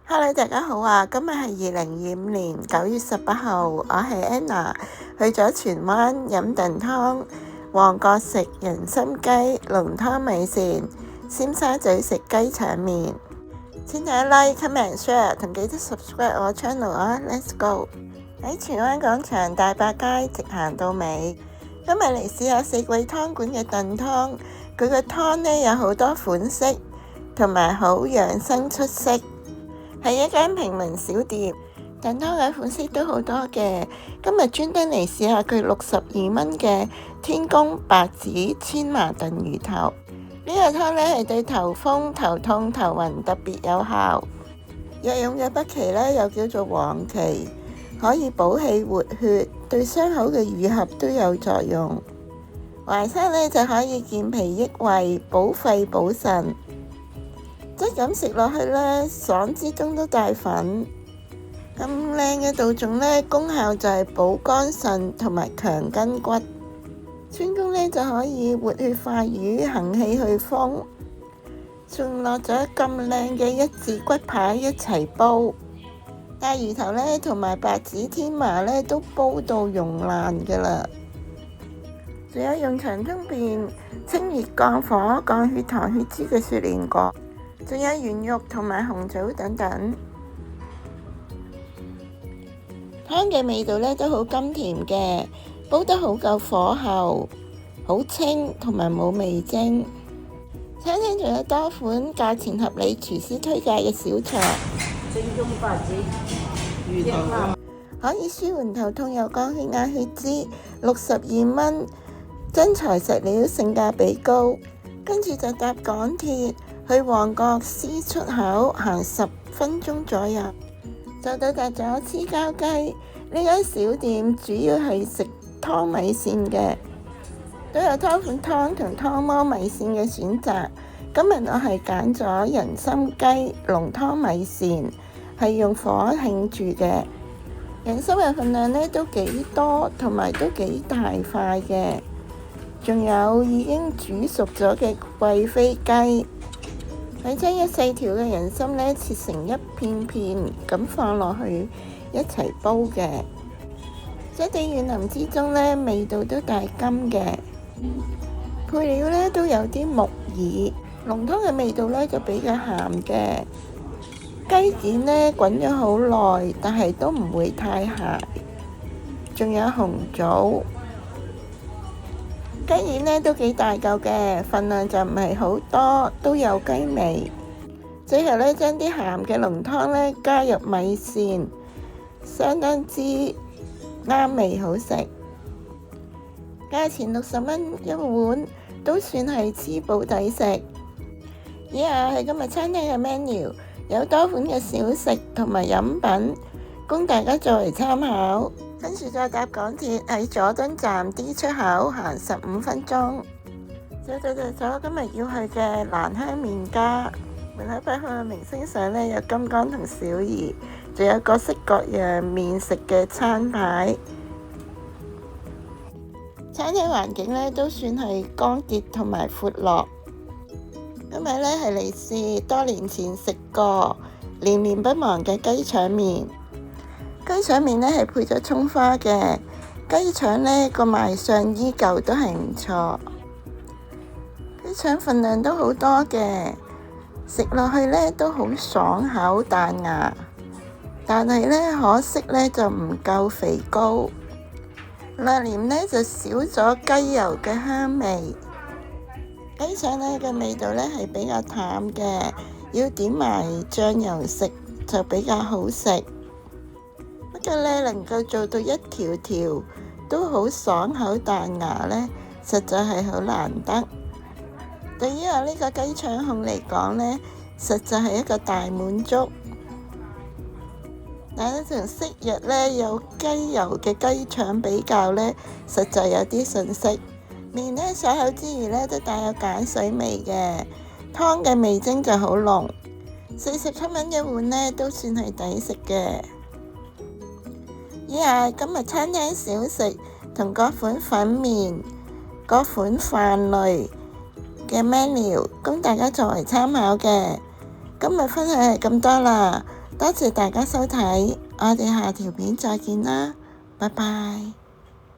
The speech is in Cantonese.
Hello，大家好啊！今日係2025年9月18號，我係 Anna， 去咗荃灣飲燉湯，旺角食人參雞、濃湯米線，尖沙咀食雞腸麵。請大家 like、comment、share 同記得 subscribe 我 channel 啊 ！Let's go！ 喺荃灣廣場大伯街直行到尾。今日嚟試下四季湯館嘅燉湯，佢個湯呢有好多款式，同埋好養生出色。係一間平民小店，燉湯嘅款式都好多嘅。今日專登嚟試下佢62蚊嘅天宮白子千麻燉魚頭。呢個湯呢係對頭風、頭痛、頭暈特別有效。藥用嘅北芪呢又叫做黃芪，可以補氣活血，對傷口嘅愈合都有作用。淮山呢就可以健脾益胃、補肺補腎。即咁食落去呢，爽之中都帶粉。咁靚嘅杜仲呢，功效就係補肝腎同埋強筋骨。川芎呢就可以活血化瘀、行氣去風。仲落咗咁靚嘅一字骨排一齊煲。大魚頭呢同埋白子天麻呢都煲到溶爛㗎啦。仲有用長通便清熱降火、降血糖血脂嘅雪蓮果。仲有圓肉同埋紅棗等等，湯嘅味道呢都好甘甜嘅，煲得好夠火候，好清同埋冇味精。餐廳仲有多款價錢合理、廚師推介嘅小菜，正宗白子魚頭可以舒緩頭痛又降血壓血脂，62蚊，真材實料，性價比高。跟住就搭港鐵去旺角 C 出口，行10分鐘左右就到達咗黐膠雞。呢間小店主要係食湯米線嘅，都有多款湯同湯魔米線嘅選擇。今日我係揀咗人參雞濃湯米線，係用火慶住嘅。人參嘅份量呢都幾多，同埋都幾大塊嘅。仲有已經煮熟咗嘅貴妃雞，佢將一細條嘅人參呢切成一片片咁放落去一齊煲嘅。質地軟腍之中呢，味道都帶甘嘅。配料呢都有啲木耳，濃湯嘅味道呢就比較鹹嘅。雞件呢滾咗好耐，但係都唔會太鹹。仲有紅棗。雞件呢都幾大嚿嘅，份量就唔係好多，都有雞味。最後呢，將啲鹹嘅濃湯呢加入米線，相當之啱味好食。價錢60蚊一碗，都算係滋補抵食。以下係今日餐廳嘅 menu， 有多款嘅小食同埋飲品，供大家作為參考。跟住再搭港鐵喺佐敦站 D 出口行15分鐘，就到咗今日要去嘅蘭香麵家。門口擺放嘅明星相呢，有金剛同小儀，仲有各式各樣麵食嘅餐牌。餐廳環境呢都算係乾潔同埋闊落。今日呢係嚟試多年前食過念念不忘嘅雞腸麵。雞腸麵呢係配咗蔥花嘅，雞腸呢個賣相依舊都係唔錯。雞腸份量都好多嘅，食落去呢都好爽口彈牙，但係呢可惜呢就唔夠肥膏，辣鹽呢就少咗雞油嘅香味。雞腸呢嘅味道呢係比較淡嘅，要點埋醬油食就比較好食。不過呢能夠做到一條條都好爽口彈牙呢，實在係好難得。對於我呢個雞腸控嚟講呢，實在係一個大滿足。但係同昔日呢有雞油嘅雞腸比較呢，實在有啲遜色。麵呢爽口之餘呢，都帶有鹼水味嘅，湯嘅味精就好濃。47蚊一碗呢，都算係抵食嘅。以下今日餐廳小食同各款粉麵、各款飯類嘅 menu，供大家作為參考嘅。今日分享係咁多啦，多謝大家收睇，我哋下條片再見啦，拜拜。